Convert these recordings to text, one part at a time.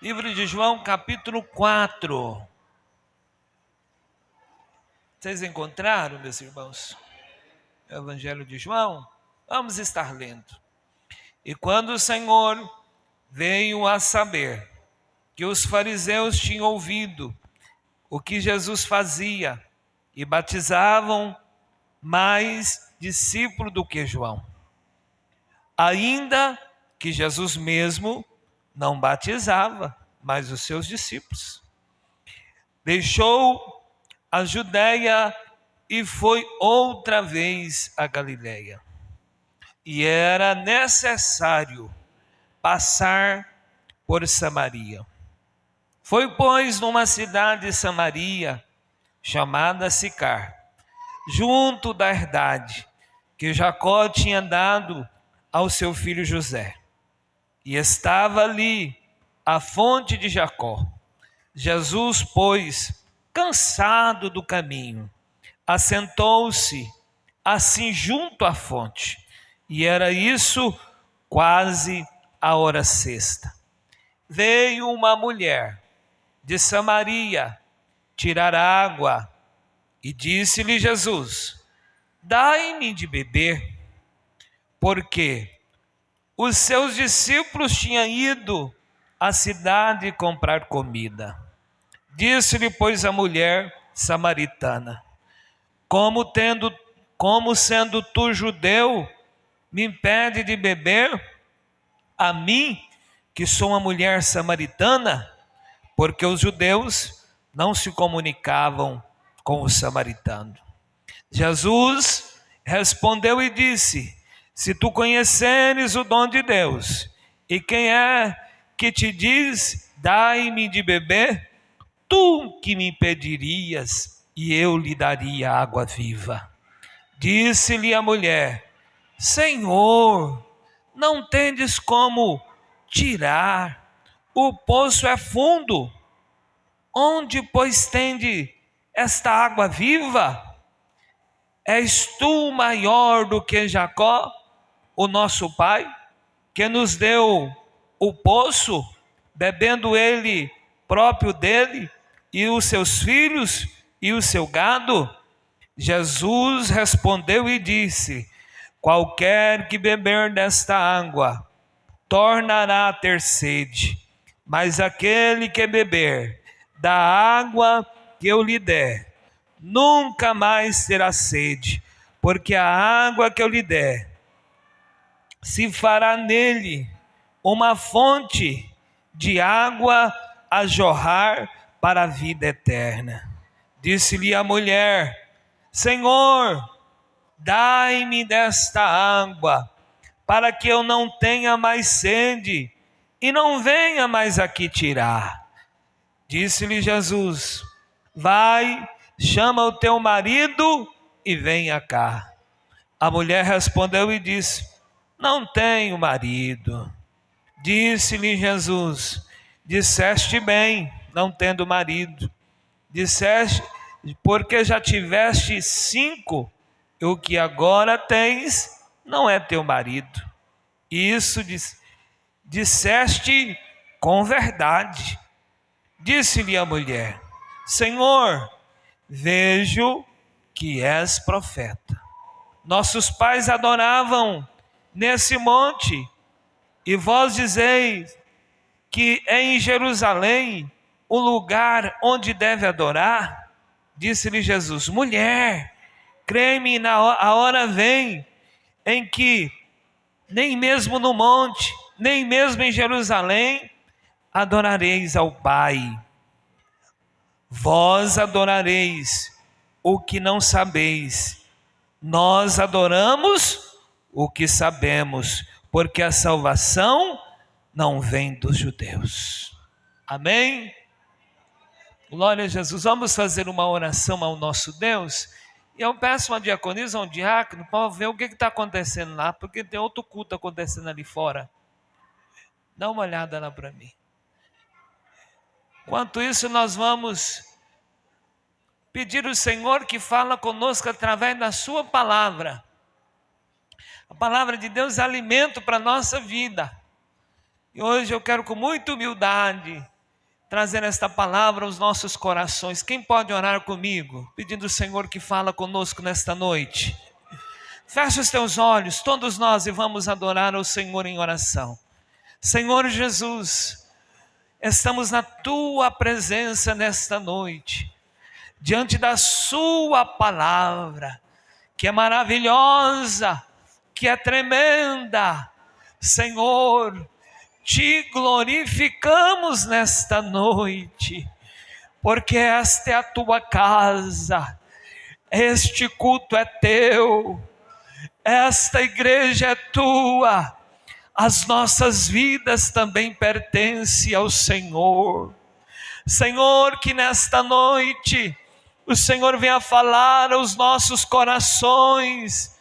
Livro de João, capítulo 4. Vocês encontraram, meus irmãos? O Evangelho de João? Vamos estar lendo. E quando o Senhor veio a saber que os fariseus tinham ouvido o que Jesus fazia e batizavam mais discípulos do que João, ainda que Jesus mesmo não batizava, mas os seus discípulos, deixou a Judéia e foi outra vez a Galiléia. E era necessário passar por Samaria. Foi, pois, numa cidade de Samaria, chamada Sicar, junto da herdade que Jacó tinha dado ao seu filho José. E estava ali a fonte de Jacó. Jesus, pois, cansado do caminho, assentou-se assim junto à fonte. E era isso quase a hora sexta. Veio uma mulher de Samaria tirar água e disse-lhe Jesus: dai-me de beber, porque os seus discípulos tinham ido à cidade comprar comida. Disse-lhe, pois, a mulher samaritana: como sendo tu judeu, me impede de beber, a mim, que sou uma mulher samaritana? Porque os judeus não se comunicavam com os samaritanos. Jesus respondeu e disse: se tu conheceres o dom de Deus, e quem é que te diz, dai-me de beber, tu que me pedirias, e eu lhe daria água viva. Disse-lhe a mulher: Senhor, não tendes como tirar, o poço é fundo. Onde, pois, tende esta água viva? És tu maior do que Jacó, o nosso pai, que nos deu o poço, bebendo ele próprio dele, e os seus filhos e o seu gado? Jesus respondeu e disse: qualquer que beber desta água tornará a ter sede, mas aquele que beber da água que eu lhe der, nunca mais terá sede, porque a água que eu lhe der se fará nele uma fonte de água a jorrar para a vida eterna. Disse-lhe a mulher: Senhor, dai-me desta água, para que eu não tenha mais sede e não venha mais aqui tirar. Disse-lhe Jesus: vai, chama o teu marido e venha cá. A mulher respondeu e disse: não tenho marido. Disse-lhe Jesus: disseste bem, não tendo marido. Disseste, porque já tiveste 5, e o que agora tens não é teu marido. Isso disseste com verdade. Disse-lhe a mulher: Senhor, vejo que és profeta. Nossos pais adoravam nesse monte, e vós dizeis que é em Jerusalém o lugar onde deve adorar? Disse-lhe Jesus: mulher, crê-me, a hora vem em que nem mesmo no monte, nem mesmo em Jerusalém, adorareis ao Pai. Vós adorareis o que não sabeis, nós adoramos o que sabemos, porque a salvação não vem dos judeus. Amém? Glória a Jesus. Vamos fazer uma oração ao nosso Deus. E eu peço uma diaconisa, um diácono, para ver o que está acontecendo lá, porque tem outro culto acontecendo ali fora. Dá uma olhada lá para mim. Enquanto isso, nós vamos pedir ao Senhor que fala conosco através da sua palavra. A palavra de Deus é alimento para a nossa vida. E hoje eu quero com muita humildade trazer esta palavra aos nossos corações. Quem pode orar comigo, pedindo ao Senhor que fala conosco nesta noite? Feche os teus olhos, todos nós, e vamos adorar ao Senhor em oração. Senhor Jesus, estamos na Tua presença nesta noite, diante da Sua palavra, que é maravilhosa, que é tremenda. Senhor, Te glorificamos nesta noite, porque esta é a Tua casa, este culto é Teu, esta igreja é Tua, as nossas vidas também pertencem ao Senhor. Senhor, que nesta noite o Senhor venha falar aos nossos corações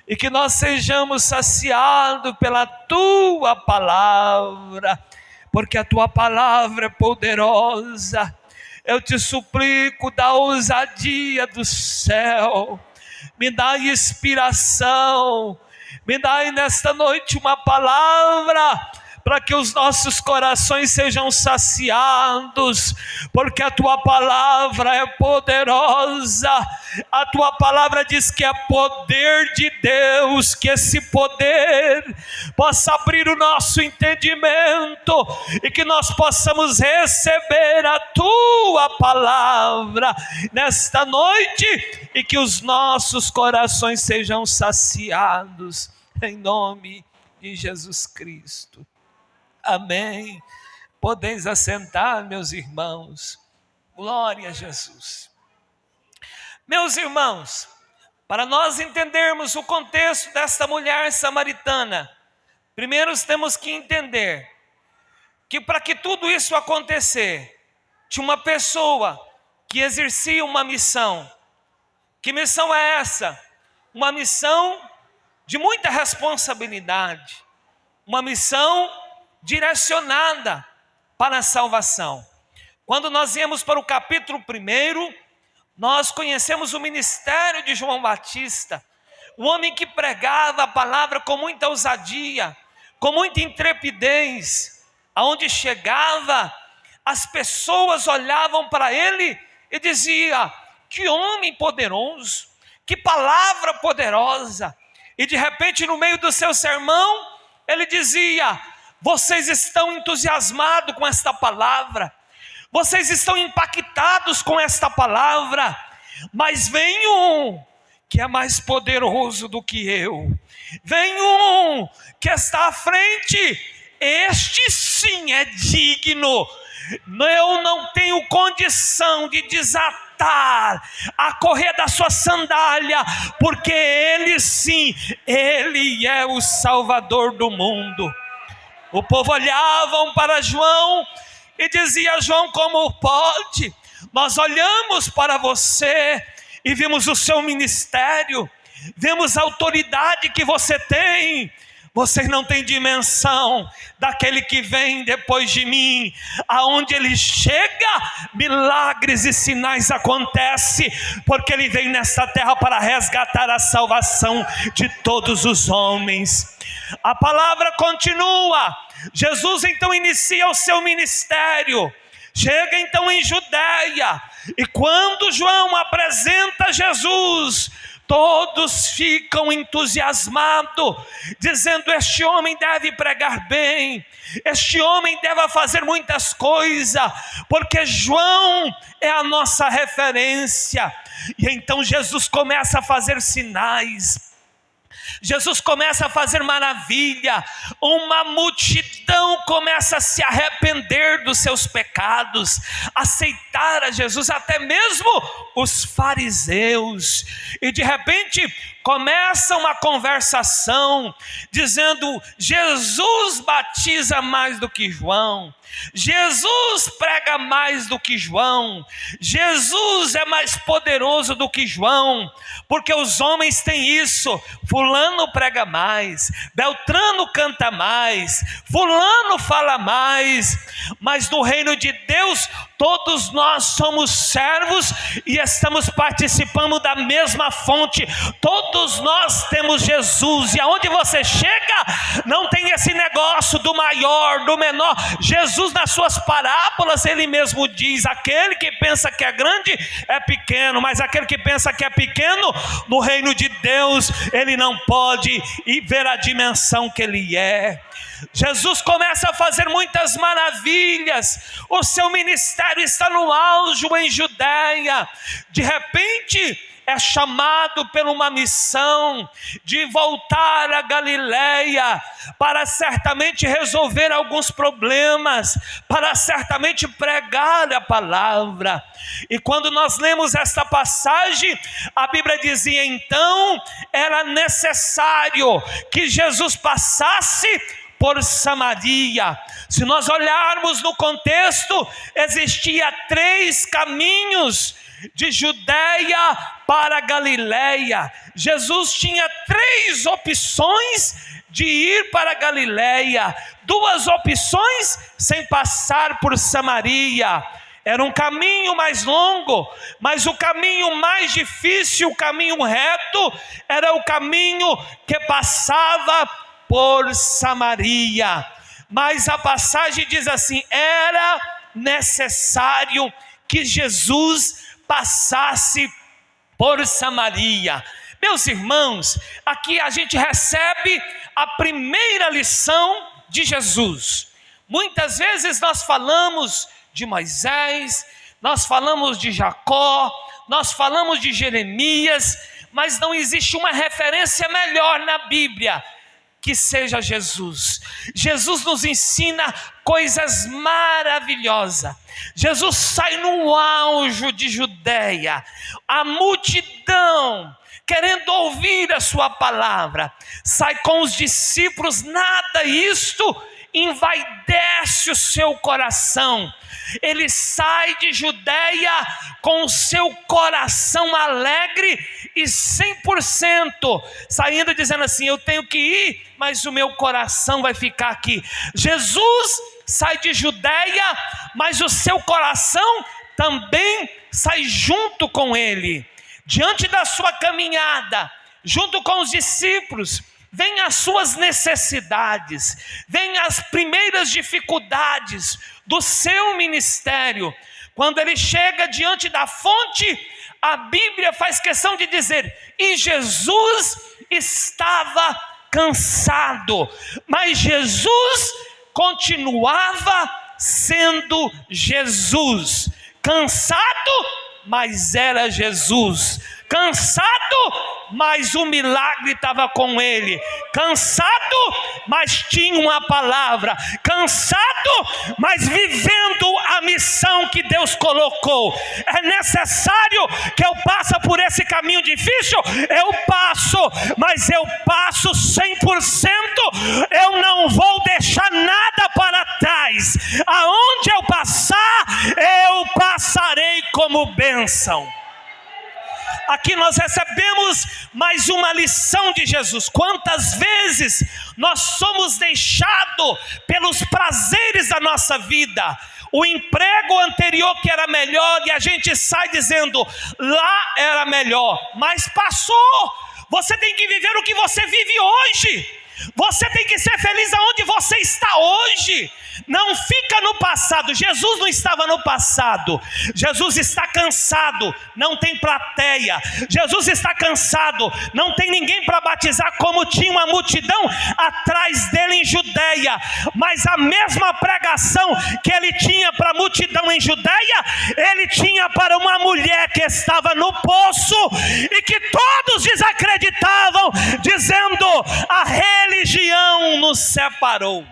e que nós sejamos saciados pela Tua palavra, porque a Tua palavra é poderosa. Eu te suplico, dá ousadia do céu, me dá inspiração, me dá nesta noite uma palavra, para que os nossos corações sejam saciados, porque a Tua palavra é poderosa. A Tua palavra diz que é poder de Deus, que esse poder possa abrir o nosso entendimento e que nós possamos receber a Tua palavra nesta noite e que os nossos corações sejam saciados, em nome de Jesus Cristo. Amém. Podeis assentar, meus irmãos. Glória a Jesus. Meus irmãos, para nós entendermos o contexto desta mulher samaritana, primeiro temos que entender que para que tudo isso acontecer, tinha uma pessoa que exercia uma missão. Que missão é essa? Uma missão de muita responsabilidade, uma missão direcionada para a salvação. Quando nós viemos para o capítulo 1, nós conhecemos o ministério de João Batista, o homem que pregava a palavra com muita ousadia, com muita intrepidez. Aonde chegava, as pessoas olhavam para ele e diziam: que homem poderoso, que palavra poderosa. E de repente, no meio do seu sermão, ele dizia: vocês estão entusiasmados com esta palavra, vocês estão impactados com esta palavra, mas vem um que é mais poderoso do que eu, vem um que está à frente, este sim é digno, eu não tenho condição de desatar a correia da sua sandália, porque ele sim, ele é o Salvador do mundo. O povo olhavam para João e dizia: João, como pode? Nós olhamos para você e vimos o seu ministério, vemos a autoridade que você tem. Vocês não têm dimensão daquele que vem depois de mim. Aonde ele chega, milagres e sinais acontecem, porque ele veio nesta terra para resgatar a salvação de todos os homens. A palavra continua. Jesus então inicia o seu ministério. Chega então em Judeia. E quando João apresenta Jesus, todos ficam entusiasmados, dizendo: este homem deve pregar bem, este homem deve fazer muitas coisas, porque João é a nossa referência. E então Jesus começa a fazer sinais, Jesus começa a fazer maravilha, uma multidão começa a se arrepender dos seus pecados, aceitar a Jesus, até mesmo os fariseus. E de repente começa uma conversação, dizendo: Jesus batiza mais do que João, Jesus prega mais do que João, Jesus é mais poderoso do que João, porque os homens têm isso, fulano prega mais, Beltrano canta mais, fulano fala mais, mas no reino de Deus todos nós somos servos e estamos participando da mesma fonte, todos Todos nós temos Jesus, e aonde você chega, não tem esse negócio do maior, do menor. Jesus, nas suas parábolas, ele mesmo diz: aquele que pensa que é grande é pequeno, mas aquele que pensa que é pequeno, no reino de Deus, ele não pode ir ver a dimensão que ele é. Jesus começa a fazer muitas maravilhas, o seu ministério está no auge em Judeia. De repente é chamado por uma missão de voltar a Galileia, para certamente resolver alguns problemas, para certamente pregar a palavra. E quando nós lemos esta passagem, a Bíblia dizia: então era necessário que Jesus passasse por Samaria. Se nós olharmos no contexto, existia 3 caminhos de Judeia para Galileia. Jesus tinha 3 opções de ir para Galileia, 2 opções sem passar por Samaria. Era um caminho mais longo, mas o caminho mais difícil, o caminho reto, era o caminho que passava por Samaria. Mas a passagem diz assim: era necessário que Jesus passasse por Samaria. Meus irmãos, aqui a gente recebe a primeira lição de Jesus. Muitas vezes nós falamos de Moisés, nós falamos de Jacó, nós falamos de Jeremias, mas não existe uma referência melhor na Bíblia que seja Jesus. Jesus nos ensina coisas maravilhosas. Jesus sai no auge de Judeia, a multidão querendo ouvir a sua palavra, sai com os discípulos, nada isto envaidece o seu coração. Ele sai de Judeia com o seu coração alegre e 100%, saindo dizendo assim: eu tenho que ir, mas o meu coração vai ficar aqui. Jesus sai de Judeia, mas o seu coração também sai junto com ele. Diante da sua caminhada, junto com os discípulos, vem as suas necessidades, vem as primeiras dificuldades do seu ministério. Quando ele chega diante da fonte, a Bíblia faz questão de dizer: e Jesus estava cansado, mas Jesus continuava sendo Jesus. Cansado, mas era Jesus. Cansado, mas o milagre estava com ele. Cansado, mas tinha uma palavra. Cansado, mas vivendo a missão que Deus colocou. É necessário que eu passe por esse caminho difícil? Eu passo, mas eu passo 100%. Eu não vou deixar nada para trás. Aonde eu passar, eu passarei como bênção. Aqui nós recebemos mais uma lição de Jesus. Quantas vezes nós somos deixados pelos prazeres da nossa vida, o emprego anterior que era melhor, e a gente sai dizendo: lá era melhor, mas passou. Você tem que viver o que você vive hoje. Você tem que ser feliz aonde você está hoje. Não fica no passado. Jesus não estava no passado. Jesus está cansado, não tem plateia. Jesus está cansado, não tem ninguém para batizar, como tinha uma multidão atrás dele em Judeia. Mas a mesma pregação que ele tinha para a multidão em Judeia, ele tinha para uma mulher que estava no poço e que todos desacreditavam, dizendo: a religião nos separou.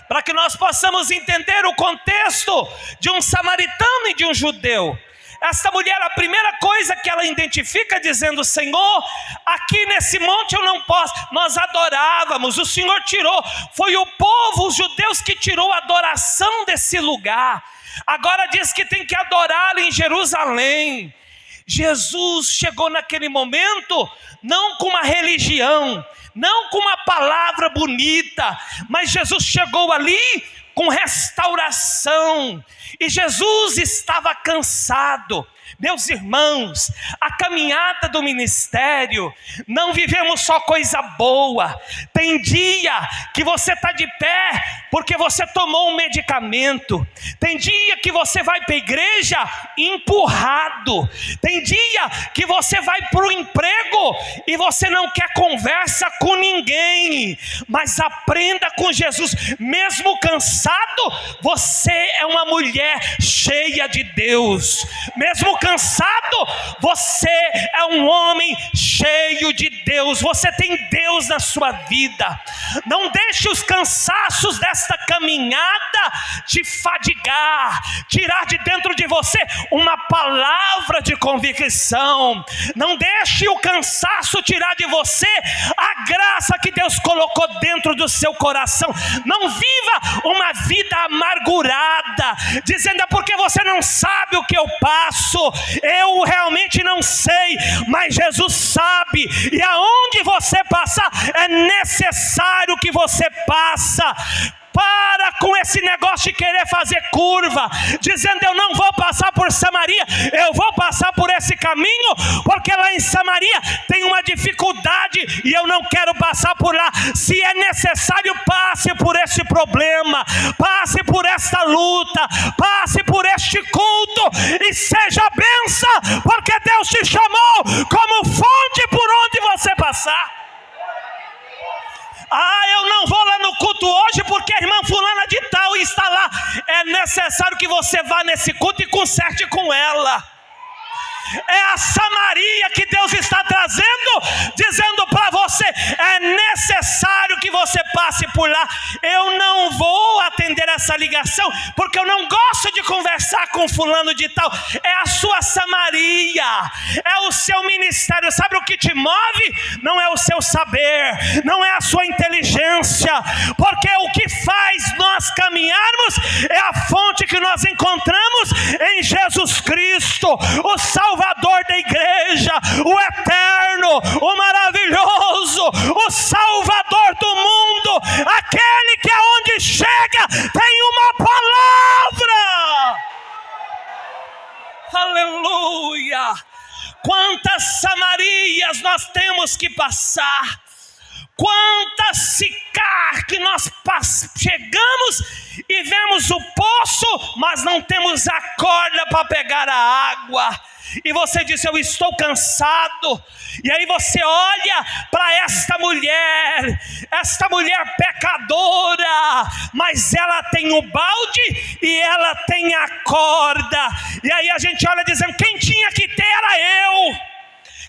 Para que nós possamos entender o contexto de um samaritano e de um judeu, essa mulher, a primeira coisa que ela identifica, dizendo: Senhor, aqui nesse monte eu não posso. Nós adorávamos, o Senhor tirou. Foi o povo, os judeus, que tirou a adoração desse lugar. Agora diz que tem que adorá-lo em Jerusalém. Jesus chegou naquele momento não com uma religião, não com uma palavra bonita, mas Jesus chegou ali com restauração. E Jesus estava cansado. Meus irmãos, a caminhada do ministério, não vivemos só coisa boa. Tem dia que você está de pé porque você tomou um medicamento. Tem dia que você vai para a igreja empurrado. Tem dia que você vai para o emprego e você não quer conversa com ninguém. Mas aprenda com Jesus, mesmo cansado, você é uma mulher cheia de Deus. Mesmo cansado, você é um homem cheio de Deus. Você tem Deus na sua vida. Não deixe os cansaços desta caminhada te fadigar, tirar de dentro de você uma palavra de convicção. Não deixe o cansaço tirar de você a graça que Deus colocou dentro do seu coração. Não viva uma vida amargurada, dizendo: é porque você não sabe o que eu passo. Eu realmente não sei, mas Jesus sabe. E aonde você passar, é necessário que você passa. Para com esse negócio de querer fazer curva, dizendo: eu não vou passar por Samaria, eu vou passar por esse caminho, porque lá em Samaria tem uma dificuldade e eu não quero passar por lá. Se é necessário, passe por esse problema, passe por esta luta, passe por este culto e seja bênção, porque Deus te chamou como fonte por onde você passar. Eu não vou lá no culto hoje porque a irmã fulana de tal está lá. É necessário que você vá nesse culto e conserte com ela. É a Samaria que Deus está trazendo, dizendo para você: é necessário que você passe por lá. Eu não vou atender essa ligação porque eu não gosto de conversar com fulano de tal. É a sua Samaria, é o seu ministério. Sabe o que te move? Não é o seu saber, não é a sua inteligência, porque o que faz nós caminharmos é a fonte que nós encontramos em Jesus Cristo, o Salvador da igreja, o eterno, o maravilhoso, o Salvador do mundo, aquele que aonde chega tem uma palavra. Aleluia! Quantas Samarias nós temos que passar, quantas Sicar que nós chegamos e vemos o poço, mas não temos a corda para pegar a água. E você diz: eu estou cansado. E aí você olha para esta mulher pecadora, mas ela tem o balde e ela tem a corda. E aí a gente olha dizendo: quem tinha que ter era eu.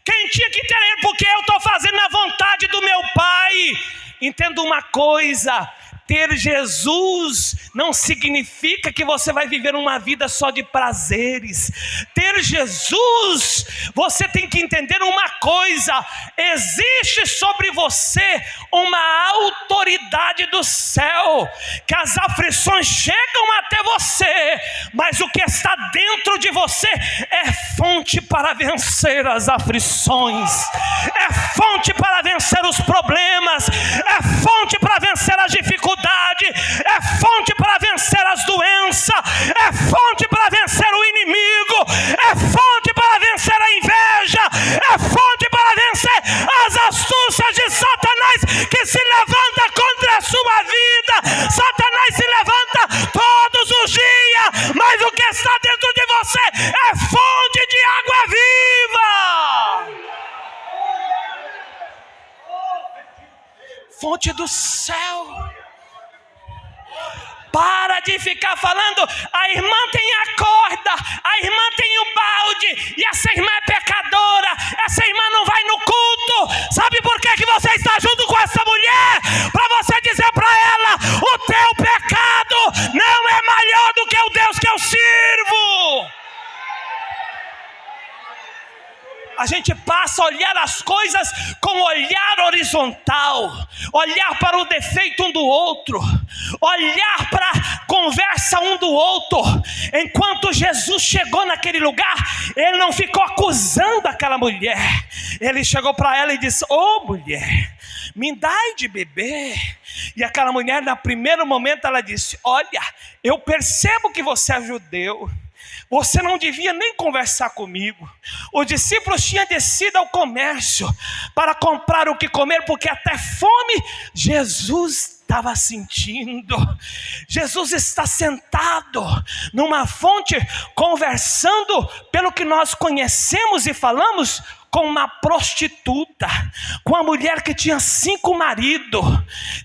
Quem tinha que ter era eu, porque eu estou fazendo a vontade do meu Pai. Entenda uma coisa: ter Jesus não significa que você vai viver uma vida só de prazeres. Ter Jesus, você tem que entender uma coisa: existe sobre você uma autoridade do céu, que as aflições chegam até você, mas o que está dentro de você é fonte para vencer as aflições, é fonte para vencer os problemas, é fonte para vencer as dificuldades, é fonte para vencer as doenças, é fonte para vencer o inimigo, é fonte para vencer a inveja, é fonte para vencer as astúcias de Satanás que se levanta contra a sua vida. Satanás se levanta todos os dias, mas o que está dentro de você é fonte de água viva, fonte do céu. Para de ficar falando: a irmã tem a corda, a irmã tem o balde, e essa irmã é pecadora, essa irmã não vai no culto. Sabe por que você está junto com essa mulher? Para você dizer para ela: o teu pecado não é maior do que o Deus que eu sirvo. A gente passa a olhar as coisas com olhar horizontal, olhar para o defeito um do outro, olhar para a conversa um do outro. Enquanto Jesus chegou naquele lugar, ele não ficou acusando aquela mulher. Ele chegou para ela e disse: ô mulher, me dai de beber. E aquela mulher, no primeiro momento, ela disse: olha, eu percebo que você é judeu, você não devia nem conversar comigo. Os discípulos tinham descido ao comércio para comprar o que comer, porque até fome Jesus estava sentindo. Jesus está sentado numa fonte, conversando, pelo que nós conhecemos e falamos, com uma prostituta, com uma mulher que tinha 5 maridos.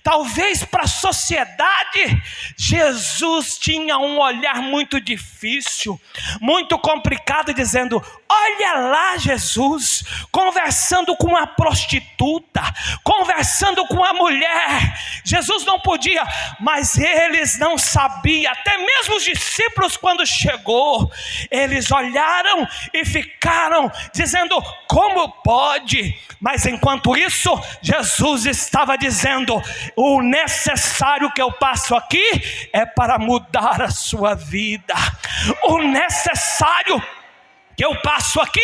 Talvez para a sociedade, Jesus tinha um olhar muito difícil, muito complicado, dizendo: olha lá Jesus, conversando com uma prostituta, conversando com uma mulher. Jesus não podia, mas eles não sabiam, até mesmo os discípulos, quando chegou, eles olharam e ficaram dizendo: como pode? Mas enquanto isso, Jesus estava dizendo: o necessário que eu passo aqui é para mudar a sua vida. O necessário que eu passo aqui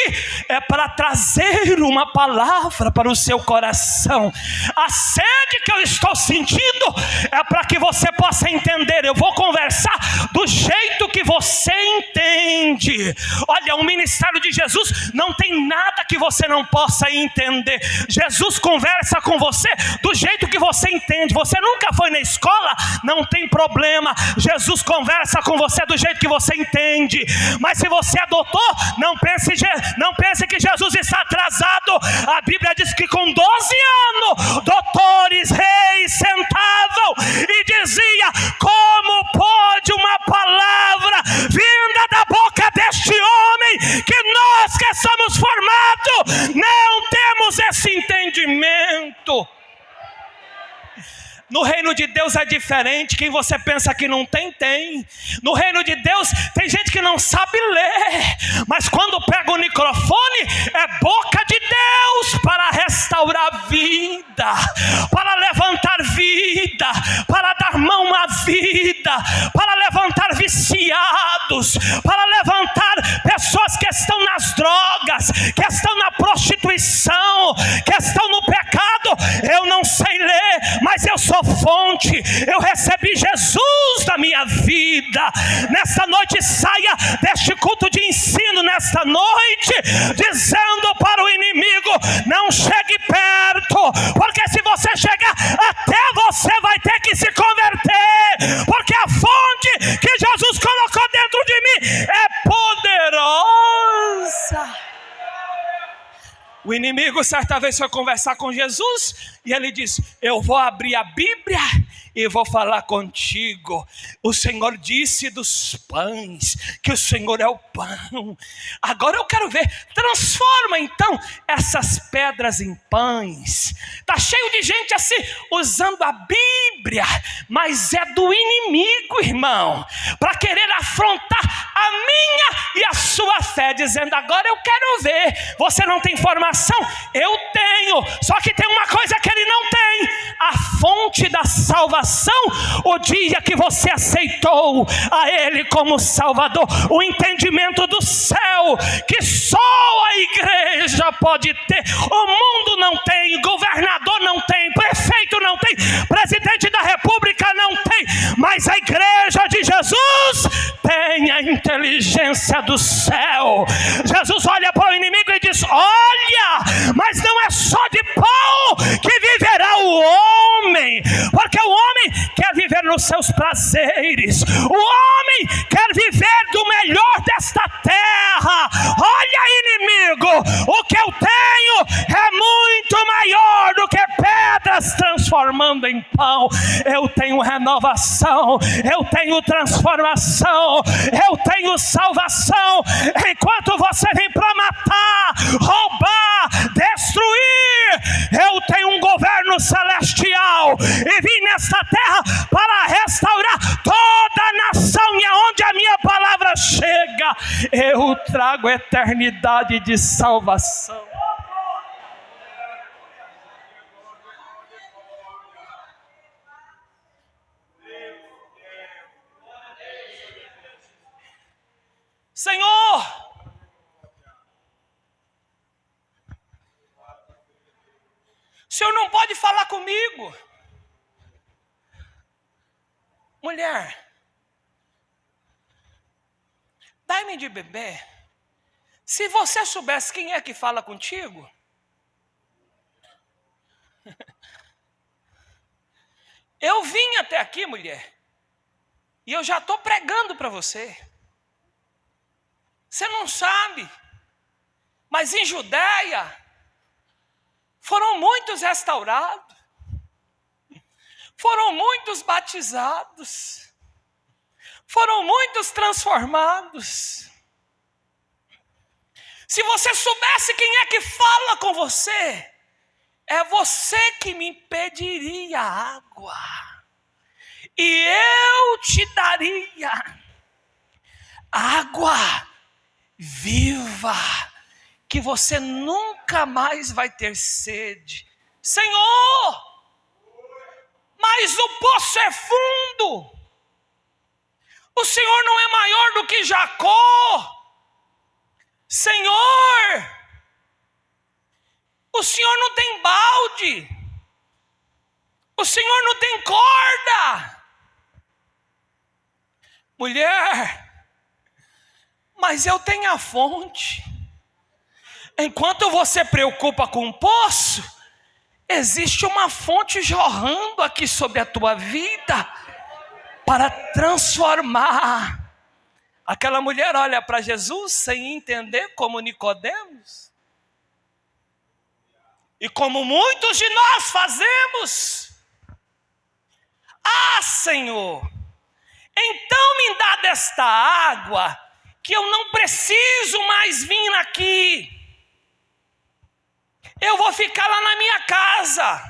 é para trazer uma palavra para o seu coração. A sede que eu estou sentindo é para que você possa entender. Eu vou conversar do jeito que você entende. Olha, o ministério de Jesus não tem nada que você não possa entender. Jesus conversa com você do jeito que você entende. Você nunca foi na escola? Não tem problema. Jesus conversa com você do jeito que você entende. Mas se você é doutor, não pense que Jesus está atrasado. A Bíblia diz que com 12 anos, doutores, reis sentavam e dizia: como pode uma palavra vinda da boca deste homem, que nós que somos formados não temos esse entendimento? No reino de Deus é diferente. Quem você pensa que não tem, tem. No reino de Deus tem gente que não sabe ler, mas quando pega o microfone, é boca de Deus para restaurar vida, para levantar vida, para dar mão à vida, para levantar viciados, para levantar pessoas que estão nas drogas, que estão na prostituição, que estão no pecado. Eu não sei ler, mas eu sou fonte. Eu recebi Jesus na minha vida. Nesta noite, saia deste culto de ensino nesta noite dizendo para o inimigo: não chegue perto, porque se você chegar, até você vai ter que se converter, porque a fonte que Jesus colocou dentro de mim é poderosa. O inimigo certa vez foi conversar com Jesus e ele disse: eu vou abrir a Bíblia e vou falar contigo. O Senhor disse dos pães, que o Senhor é o pão. Agora eu quero ver, transforma então essas pedras em pães. Está cheio de gente assim, usando a Bíblia, mas é do inimigo, irmão, para querer afrontar a minha e a sua fé, dizendo: agora eu quero ver. Você não tem formação? Eu tenho. Só que tem uma coisa que ele não tem: a fonte da salvação. O dia que você aceitou a Ele como Salvador, o entendimento do céu que só a igreja pode ter. O mundo não tem, governador não tem, prefeito não tem, presidente da república não tem, mas a igreja de Jesus tem a inteligência do céu. Jesus olha para o inimigo e diz: olha, mas não é só de pão que viverá o homem, porque o homem quer viver nos seus prazeres, o homem quer viver do melhor desta terra. Olha, inimigo, o que eu tenho é muito maior do que pedras transformando em pão. Eu tenho renovação, eu tenho transformação, eu tenho salvação. Enquanto você vem para matar, roubar, destruir, eu tenho um governo celestial e vim nesta terra para restaurar toda a nação, e aonde a minha palavra chega, eu trago eternidade de salvação. Senhor, o Senhor não pode falar comigo. Mulher, dai-me de beber. Se você soubesse quem é que fala contigo, eu vim até aqui, mulher, e eu já estou pregando para você. Você não sabe, mas em Judeia foram muitos restaurados, foram muitos batizados, foram muitos transformados. Se você soubesse quem é que fala com você, é você que me pediria água, e eu te daria água viva, que você nunca mais vai ter sede. Senhor, mas o poço é fundo, o Senhor não é maior do que Jacó. Senhor, o Senhor não tem balde, o Senhor não tem corda. Mulher, mas eu tenho a fonte. Enquanto você preocupa com o poço, existe uma fonte jorrando aqui sobre a tua vida para transformar. Aquela mulher olha para Jesus sem entender, como Nicodemos. E como muitos de nós fazemos. Ah, Senhor, então me dá desta água, que eu não preciso mais vir aqui. Eu vou ficar lá na minha casa.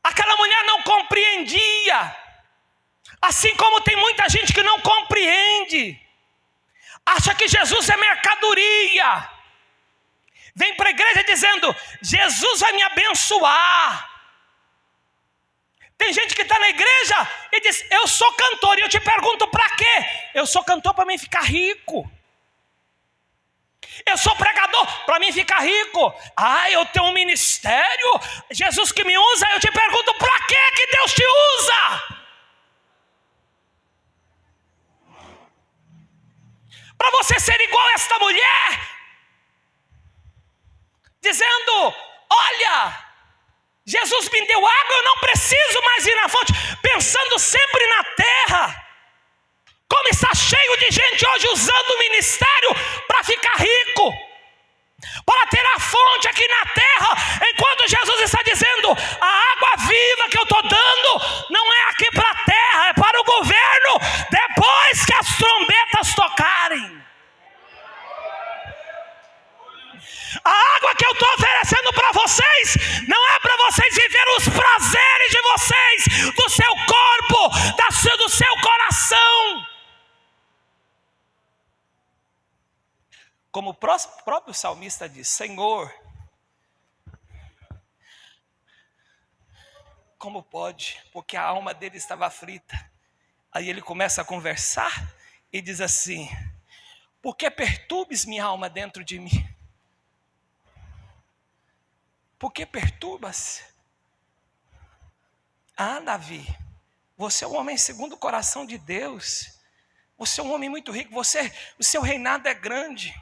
Aquela mulher não compreendia. Assim como tem muita gente que não compreende. Acha que Jesus é mercadoria. Vem para a igreja dizendo, Jesus vai me abençoar. Tem gente que está na igreja e diz, eu sou cantor. E eu te pergunto, para quê? Eu sou cantor para mim ficar rico. Eu sou pregador para mim ficar rico. Ah, eu tenho um ministério, Jesus que me usa. Eu te pergunto, para que Deus te usa? Para você ser igual a esta mulher, dizendo, olha, Jesus me deu água, eu não preciso mais ir na fonte, pensando sempre na terra. Como está cheio de gente hoje usando o ministério para ficar rico, para ter a fonte aqui na terra, enquanto Jesus está dizendo, a água viva que eu estou dando, não é aqui para a terra, é para o governo, depois que as trombetas tocarem. A água que eu estou oferecendo para vocês, não é para vocês viverem os prazeres de vocês, do seu corpo, do seu coração. Como o próprio salmista diz, Senhor, como pode? Porque a alma dele estava aflita. Aí ele começa a conversar e diz assim, por que perturbes minha alma dentro de mim? Por que perturbas? Ah, Davi, você é um homem segundo o coração de Deus. Você é um homem muito rico, o seu reinado é grande.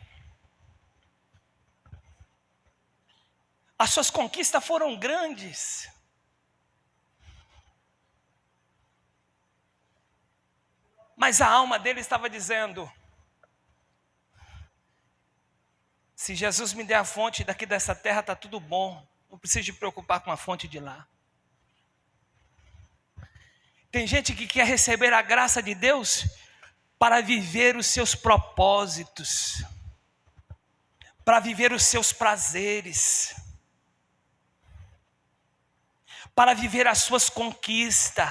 As suas conquistas foram grandes. Mas a alma dele estava dizendo, se Jesus me der a fonte daqui dessa terra, está tudo bom. Não preciso me preocupar com a fonte de lá. Tem gente que quer receber a graça de Deus para viver os seus propósitos, para viver os seus prazeres, para viver as suas conquistas,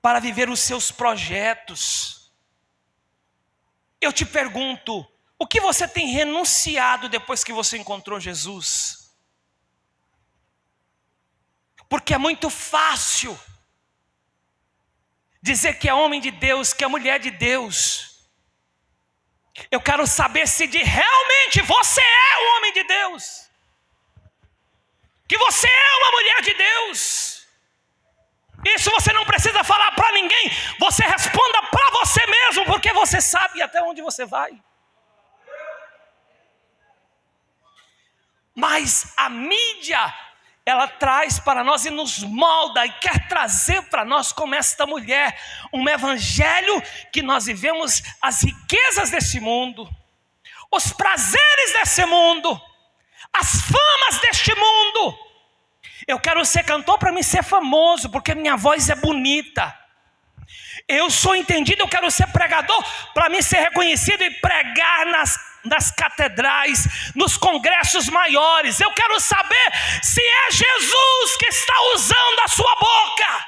para viver os seus projetos. Eu te pergunto, o que você tem renunciado depois que você encontrou Jesus? Porque é muito fácil dizer que é homem de Deus, que é mulher de Deus. Eu quero saber se realmente você é um homem de Deus, que você é uma mulher de Deus. Isso você não precisa falar para ninguém, você responda para você mesmo, porque você sabe até onde você vai. Mas a mídia, ela traz para nós e nos molda e quer trazer para nós, como esta mulher, um evangelho que nós vivemos as riquezas desse mundo, os prazeres desse mundo, as famas deste mundo. Eu quero ser cantor para me ser famoso, porque minha voz é bonita. Eu sou entendido, eu quero ser pregador para me ser reconhecido e pregar nas catedrais, nos congressos maiores. Eu quero saber se é Jesus que está usando a sua boca.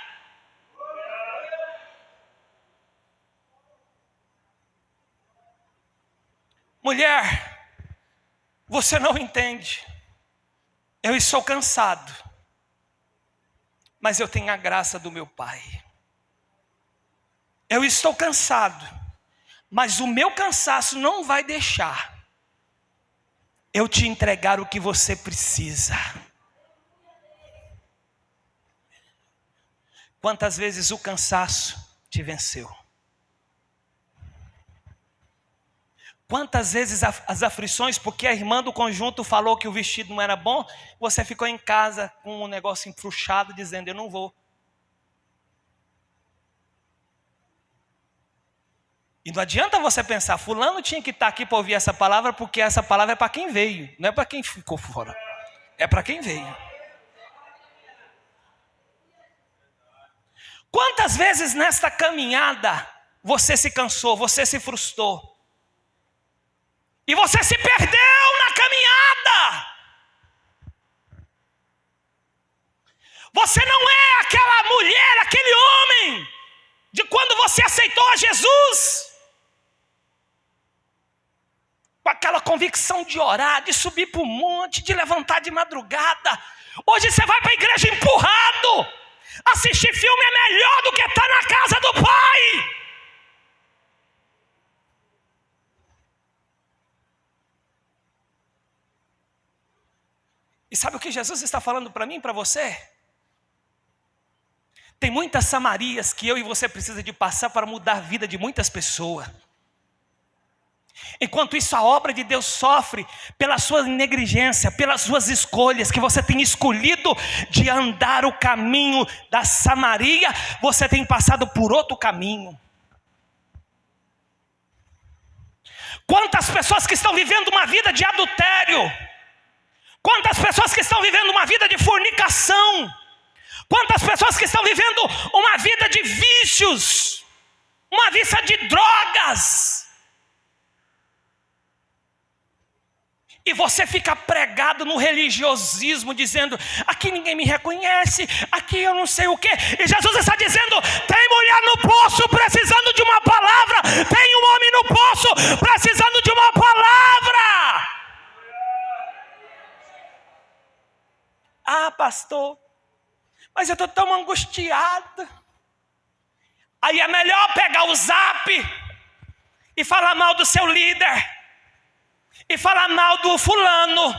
Mulher, você não entende. Eu estou cansado, mas eu tenho a graça do meu Pai. Eu estou cansado, mas o meu cansaço não vai deixar eu te entregar o que você precisa. Quantas vezes o cansaço te venceu? Quantas vezes as aflições, porque a irmã do conjunto falou que o vestido não era bom, você ficou em casa com um negócio enfruxado, dizendo, eu não vou. E não adianta você pensar, fulano tinha que estar aqui para ouvir essa palavra, porque essa palavra é para quem veio, não é para quem ficou fora. É para quem veio. Quantas vezes nesta caminhada você se cansou, você se frustrou? E você se perdeu na caminhada. Você não é aquela mulher, aquele homem, de quando você aceitou a Jesus. Com aquela convicção de orar, de subir para o monte, de levantar de madrugada. Hoje você vai para a igreja empurrado. Assistir filme é melhor do que estar na casa do Pai. E sabe o que Jesus está falando para mim e para você? Tem muitas Samarias que eu e você precisa de passar para mudar a vida de muitas pessoas. Enquanto isso, a obra de Deus sofre pela sua negligência, pelas suas escolhas, que você tem escolhido de andar o caminho da Samaria, você tem passado por outro caminho. Quantas pessoas que estão vivendo uma vida de adultério, quantas pessoas que estão vivendo uma vida de fornicação, quantas pessoas que estão vivendo uma vida de vícios, uma vida de drogas. E você fica pregado no religiosismo, dizendo, aqui ninguém me reconhece, aqui eu não sei o quê. E Jesus está dizendo, tem mulher no poço precisando de uma palavra, tem um homem no poço precisando de uma palavra. Ah, pastor, mas eu estou tão angustiado. Aí é melhor pegar o zap e falar mal do seu líder, e falar mal do fulano,